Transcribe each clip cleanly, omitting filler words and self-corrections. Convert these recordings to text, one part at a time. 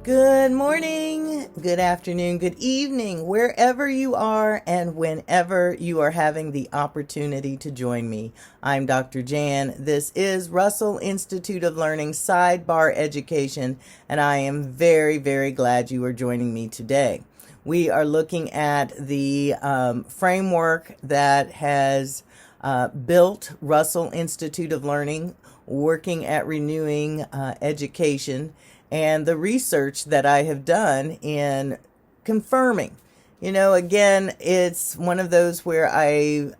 Good morning, good afternoon, good evening, wherever you are and whenever you are having the opportunity to join me. I'm Dr. Jan. This is Russell Institute of Learning Sidebar Education, and I am very, very glad you are joining me today. We are looking at the framework that has built Russell Institute of Learning, working at renewing education, and the research that I have done in confirming. Again, it's one of those where I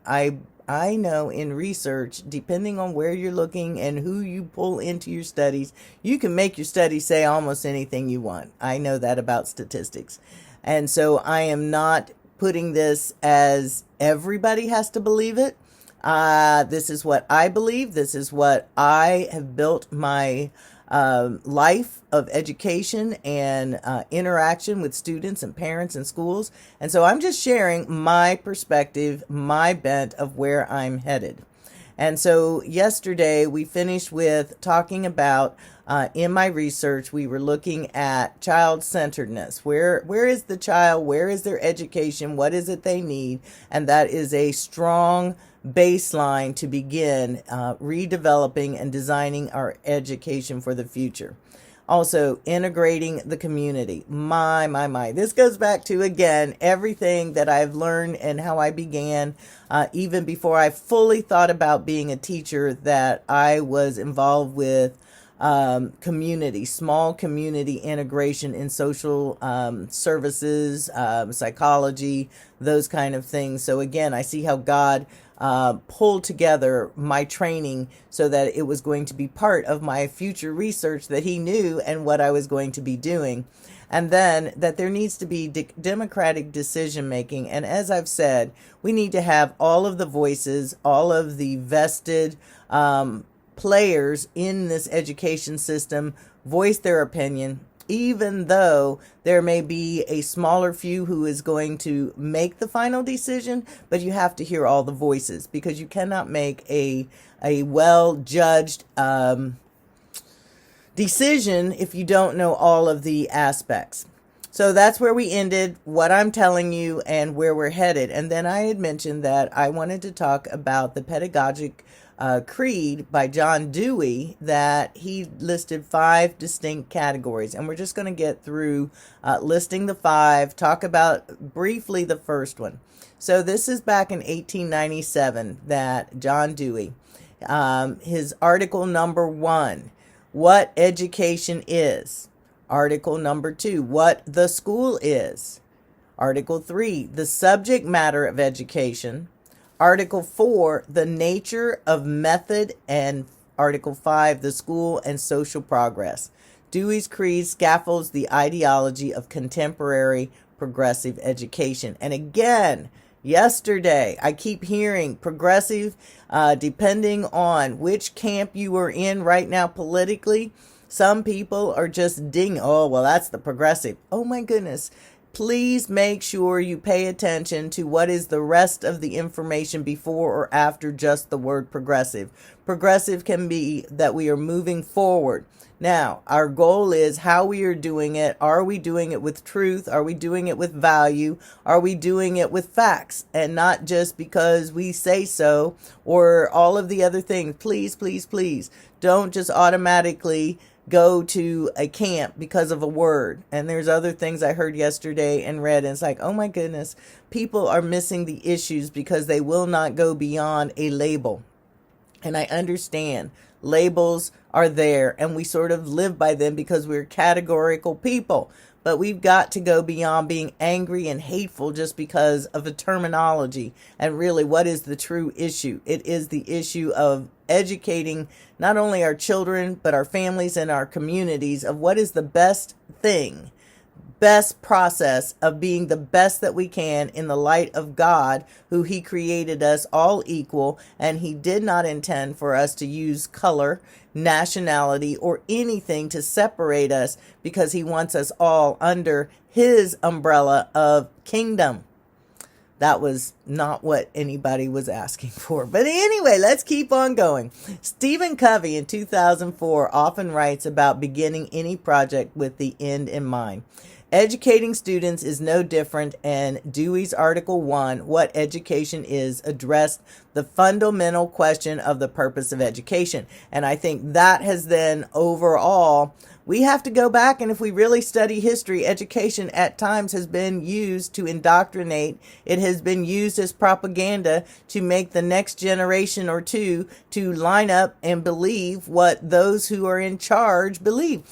know in research, depending on where you're looking and who you pull into your studies, you can make your study say almost anything you want. I know that about statistics. And so I am not putting this as everybody has to believe it. This is what I believe. This is what I have built my life of education and interaction with students and parents and schools. And so I'm just sharing my perspective, my bent of where I'm headed. And so yesterday we finished with talking about, in my research, we were looking at child-centeredness. Where is the child? Where is their education? What is it they need? And that is a strong baseline to begin redeveloping and designing our education for the future. Also, integrating the community. My. This goes back to, again, everything that I've learned and how I began, even before I fully thought about being a teacher, that I was involved with community, small community integration in social services, psychology, those kind of things. So again, I see how God pulled together my training so that it was going to be part of my future research that he knew and what I was going to be doing. And then that there needs to be democratic decision making. And as I've said, we need to have all of the voices, all of the vested players in this education system voice their opinion, even though there may be a smaller few who is going to make the final decision, but you have to hear all the voices because you cannot make a well-judged decision if you don't know all of the aspects. So that's where we ended, what I'm telling you and where we're headed. And then I had mentioned that I wanted to talk about the pedagogic creed by John Dewey, that he listed 5 distinct categories. And we're just going to get through listing the 5, talk about briefly the first one. So this is back in 1897 that John Dewey, his article number 1, what education is. Article number 2, what the school is. Article 3, the subject matter of education. Article 4, the nature of method, and Article 5, the school and social progress. Dewey's Creed scaffolds the ideology of contemporary progressive education. And again, yesterday, I keep hearing progressive, depending on which camp you are in right now politically. Some people are just oh, well, that's the progressive. Oh my goodness. Please make sure you pay attention to what is the rest of the information before or after just the word progressive. Progressive can be that we are moving forward. Now, our goal is how we are doing it. Are we doing it with truth? Are we doing it with value? Are we doing it with facts and not just because we say so or all of the other things? Please, please, please don't just automatically go to a camp because of a word. And there's other things I heard yesterday and read, and it's like, oh my goodness, people are missing the issues because they will not go beyond a label. And I understand labels are there and we sort of live by them because we're categorical people. But we've got to go beyond being angry and hateful just because of a terminology. And really, what is the true issue? It is the issue of educating not only our children, but our families and our communities of what is the best thing, best process of being the best that we can in the light of God, who he created us all equal. And he did not intend for us to use color, nationality, or anything to separate us, because he wants us all under his umbrella of kingdom. That was not what anybody was asking for. But anyway, let's keep on going. Stephen Covey in 2004 often writes about beginning any project with the end in mind. Educating students is no different, and Dewey's Article 1, What Education Is, addressed the fundamental question of the purpose of education. And I think that has then overall, we have to go back, and if we really study history, education at times has been used to indoctrinate. It has been used as propaganda to make the next generation or two to line up and believe what those who are in charge believe.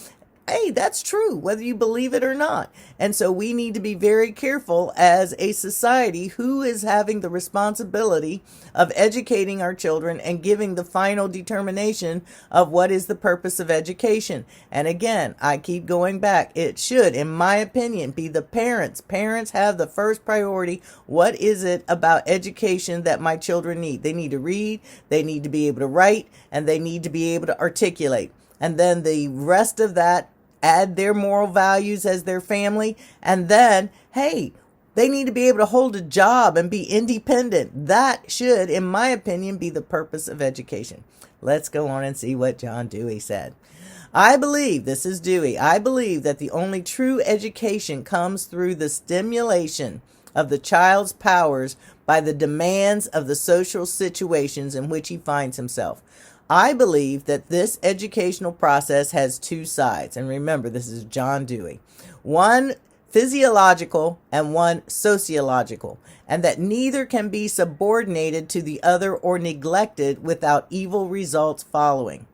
Hey, that's true, whether you believe it or not. And so we need to be very careful as a society who is having the responsibility of educating our children and giving the final determination of what is the purpose of education. And again, I keep going back. It should, in my opinion, be the parents. Parents have the first priority. What is it about education that my children need? They need to read, they need to be able to write, and they need to be able to articulate. And then the rest of that, add their moral values as their family, and then, hey, they need to be able to hold a job and be independent. That should, in my opinion, be the purpose of education. Let's go on and see what John Dewey said. I believe, this is Dewey, I believe that the only true education comes through the stimulation of the child's powers by the demands of the social situations in which he finds himself. I believe that this educational process has two sides. And remember, this is John Dewey. One physiological and one sociological, and that neither can be subordinated to the other or neglected without evil results following.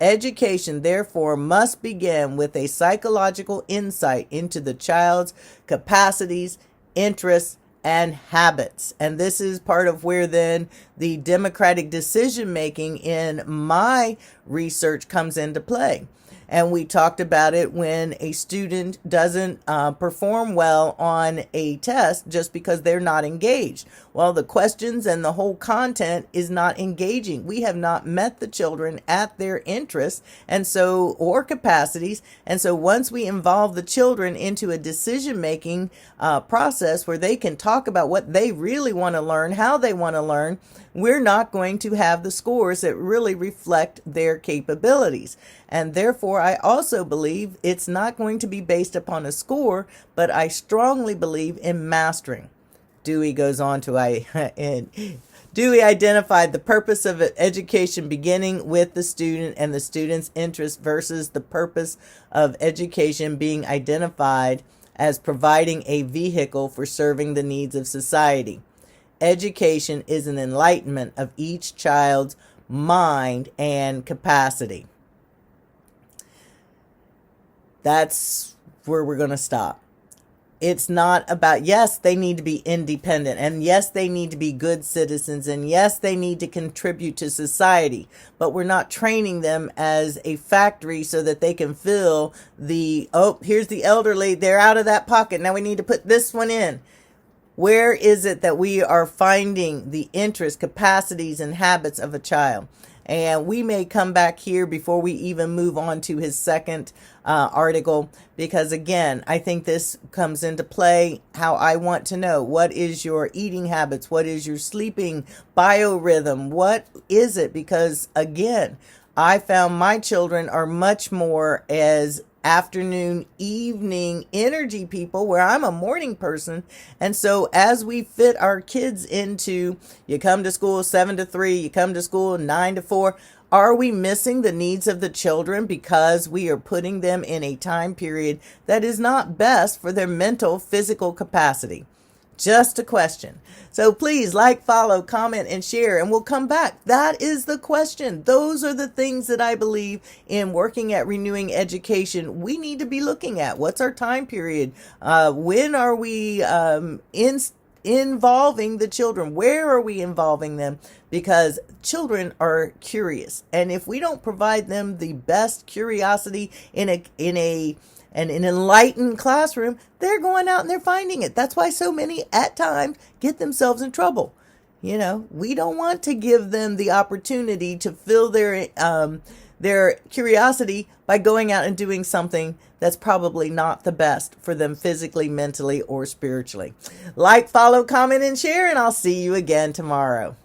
Education, therefore, must begin with a psychological insight into the child's capacities, interests, and habits. And this is part of where then the democratic decision making in my research comes into play. And we talked about it when a student doesn't perform well on a test just because they're not engaged. Well, the questions and the whole content is not engaging. We have not met the children at their interests and so, or capacities. And so once we involve the children into a decision-making process where they can talk about what they really want to learn, how they want to learn, we're not going to have the scores that really reflect their capabilities. And therefore, I also believe it's not going to be based upon a score, but I strongly believe in mastering. Dewey goes on to, Dewey identified the purpose of education beginning with the student and the student's interest versus the purpose of education being identified as providing a vehicle for serving the needs of society. Education is an enlightenment of each child's mind and capacity. That's where we're going to stop. It's not about, yes, they need to be independent, and yes, they need to be good citizens, and yes, they need to contribute to society, but we're not training them as a factory so that they can fill the, oh, here's the elderly, they're out of that pocket, now we need to put this one in. Where is it that we are finding the interests, capacities, and habits of a child? And we may come back here before we even move on to his second article, because again, I think this comes into play how I want to know, what is your eating habits? What is your sleeping biorhythm? What is it? Because again, I found my children are much more as afternoon, evening energy people, where I'm a morning person. And so as we fit our kids into, you come to school 7 to 3, you come to school 9 to 4, are we missing the needs of the children because we are putting them in a time period that is not best for their mental, physical capacity? Just a question. So please like, follow, comment, and share, and we'll come back. That is the question. Those are the things that I believe in working at renewing education. We need to be looking at what's our time period. When are we involving the children? Where are we involving them? Because children are curious, and if we don't provide them the best curiosity in an enlightened classroom, they're going out and they're finding it. That's why so many at times get themselves in trouble. We don't want to give them the opportunity to fill their curiosity by going out and doing something that's probably not the best for them physically, mentally, or spiritually. Like, follow, comment, and share, and I'll see you again tomorrow.